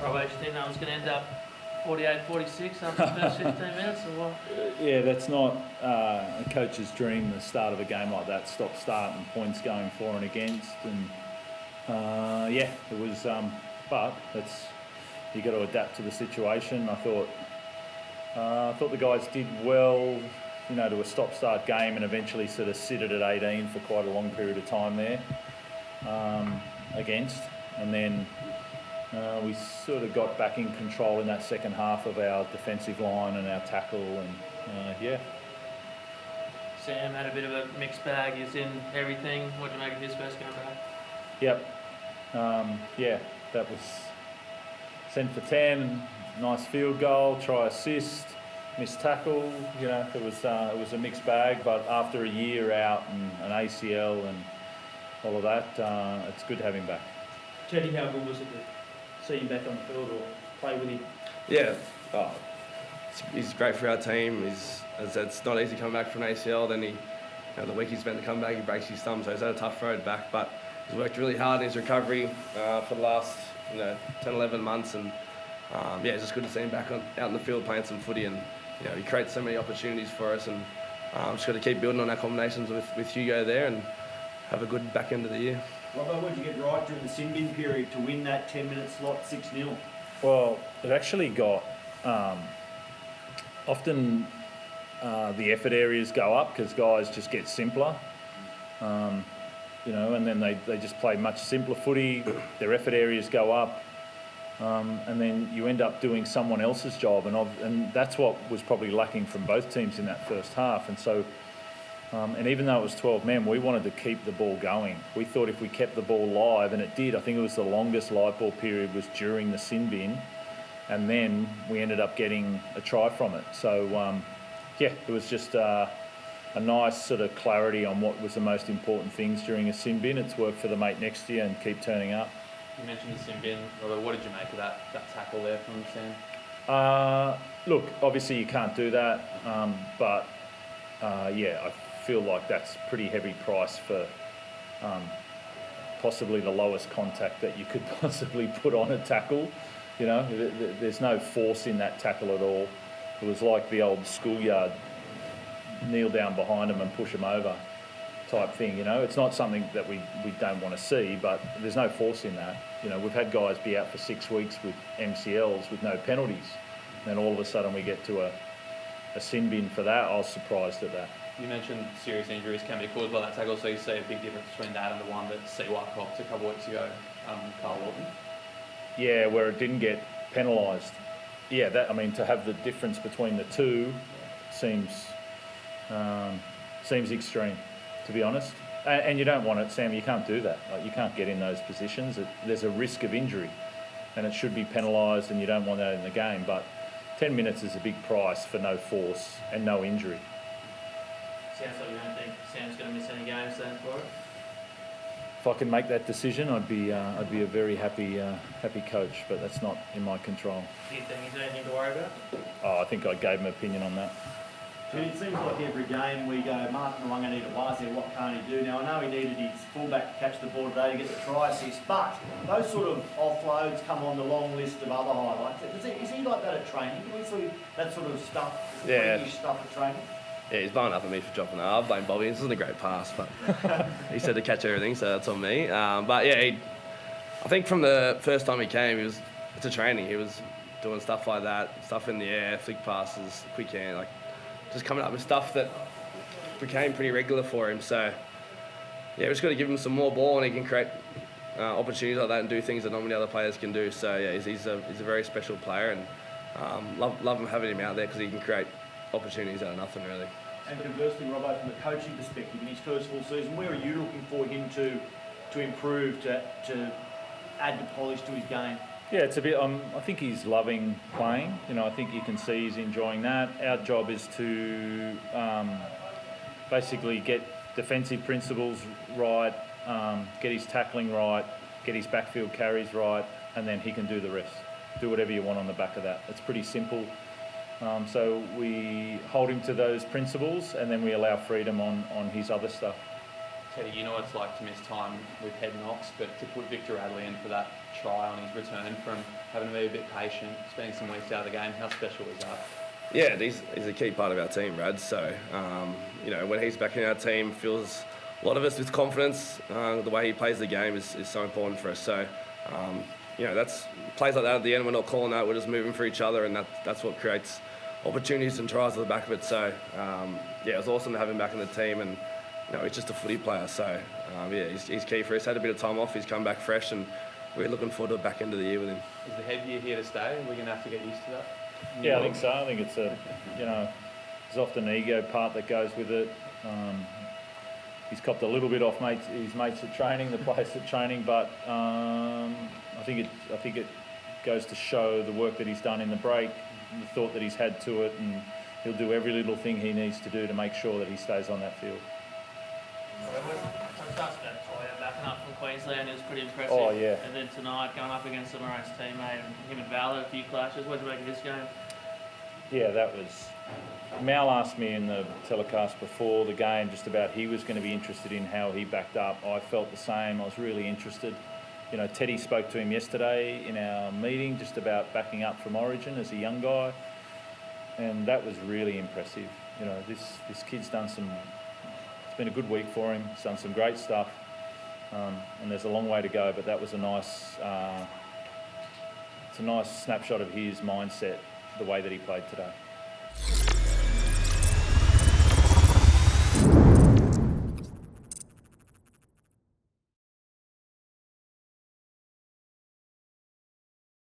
Robbo, do you think that was going to end up 48-46 after the first 15 minutes or what? Yeah, that's not a coach's dream, the start of a game like that, stop-start and points going for and against. And yeah, it was, but you got to adapt to the situation. I thought the guys did well, to a stop-start game and eventually sort of sit it at 18 for quite a long period of time there against. And then we sort of got back in control in that second half of our defensive line and our tackle, and yeah. Sam had a bit of a mixed bag. He's in everything. What do you make of his first game back? Yep. Yeah, that was sent for 10. Nice field goal, try assist, missed tackle. It was a mixed bag. But after a year out and an ACL and all of that, it's good to have him back. Teddy, how good was it to see him back on the field or play with him? Yeah, he's great for our team. It's not easy coming back from an ACL. Then the week he's meant to come back, he breaks his thumb, so he's had a tough road back. But he's worked really hard in his recovery for the last 10, 11 months, and yeah, it's just good to see him back out in the field playing some footy, and he creates so many opportunities for us, and just got to keep building on our combinations with Hugo there and have a good back end of the year. Robbo, what did you get right during the sin bin period to win that 10-minute slot 6-0? Well, it actually got often the effort areas go up because guys just get simpler, and then they just play much simpler footy. Their effort areas go up, and then you end up doing someone else's job, and that's what was probably lacking from both teams in that first half. And so. And even though it was 12 men, we wanted to keep the ball going. We thought if we kept the ball live, and it did, I think it was the longest live ball period was during the sin bin, and then we ended up getting a try from it. So, yeah, it was just a nice sort of clarity on what was the most important things during a sin bin. It's work for the mate next year and keep turning up. You mentioned the sin bin, Robbo. What did you make of that tackle there from Sam? Look, obviously you can't do that, but yeah, I feel like that's pretty heavy price for possibly the lowest contact that you could possibly put on a tackle. There's no force in that tackle at all. It was like the old schoolyard, kneel down behind them and push them over type thing. It's not something that we don't want to see, but there's no force in that. We've had guys be out for 6 weeks with MCLs with no penalties, and then all of a sudden we get to a sin bin for that. I was surprised at that. You mentioned serious injuries can be caused by that tackle, so you see a big difference between that and the one that CY copped a couple of weeks ago, Carl Lawton. Yeah, where it didn't get penalised. Yeah, to have the difference between the two seems extreme, to be honest. And you don't want it, Sam. You can't do that. You can't get in those positions. There's a risk of injury, and it should be penalised, and you don't want that in the game. But 10 minutes is a big price for no force and no injury. Sounds like you don't think Sam's going to miss any games then for it? If I can make that decision, I'd be a very happy coach, but that's not in my control. Do you think he's anything to worry about? Oh, I think I gave him an opinion on that. It seems like every game we go, Martin Wanga needed Wazir, what can't he do? Now, I know he needed his fullback to catch the ball today to get the try assist, but those sort of offloads come on the long list of other highlights. Is he like that at training? Do we see that sort of stuff, stuff at training? Yeah, he's blowing up at me for dropping that. I'll blame Bobby. This isn't a great pass, but he said to catch everything, so that's on me. But yeah, I think from the first time he came, it's a training. He was doing stuff like that, stuff in the air, flick passes, quick hand, like just coming up with stuff that became pretty regular for him. So yeah, we just got to give him some more ball, and he can create opportunities like that and do things that not many other players can do. So yeah, he's a very special player, and love him having him out there because he can create opportunities out of nothing, really. And conversely, Robbo, from a coaching perspective, in his first full season, where are you looking for him to improve, to add the polish to his game? Yeah, it's a bit. I think he's loving playing. I think you can see he's enjoying that. Our job is to basically get defensive principles right, get his tackling right, get his backfield carries right, and then he can do the rest. Do whatever you want on the back of that. It's pretty simple. So we hold him to those principles, and then we allow freedom on his other stuff. Teddy, you know what it's like to miss time with head knocks, but to put Victor Radley in for that try on his return from having to be a bit patient, spending some weeks out of the game, how special is that? Yeah, he's a key part of our team, Rad. So, you know, when he's back in our team, fills a lot of us with confidence. The way he plays the game is so important for us. So, you know, that's plays like that at the end. We're not calling that. We're just moving for each other, and that's what creates opportunities and tries at the back of it. So, yeah, it was awesome to have him back in the team, and you know, he's just a footy player. So, yeah, he's key for us. Had a bit of time off. He's come back fresh, and we're looking forward to the back end of the year with him. Is the headgear here to stay? We're going to have to get used to that? Yeah, I think so. I think it's a, you know, there's often an ego part that goes with it. He's copped a little bit off his mates at training, the players at training, but I think it goes to show the work that he's done in the break, the thought that he's had to it, and he'll do every little thing he needs to do to make sure that he stays on that field. Backing up from Queensland is pretty impressive. Oh, yeah. And then tonight going up against a Maroons teammate, and him and Val had a few clashes. What did you make of this game? Yeah, that was... Mal asked me in the telecast before the game just about he was going to be interested in how he backed up. I felt the same. I was really interested. You know, Teddy spoke to him yesterday in our meeting just about backing up from Origin as a young guy, and that was really impressive. You know, this kid's done some... It's been a good week for him. He's done some great stuff, and there's a long way to go, but that was a nice... it's a nice snapshot of his mindset, the way that he played today.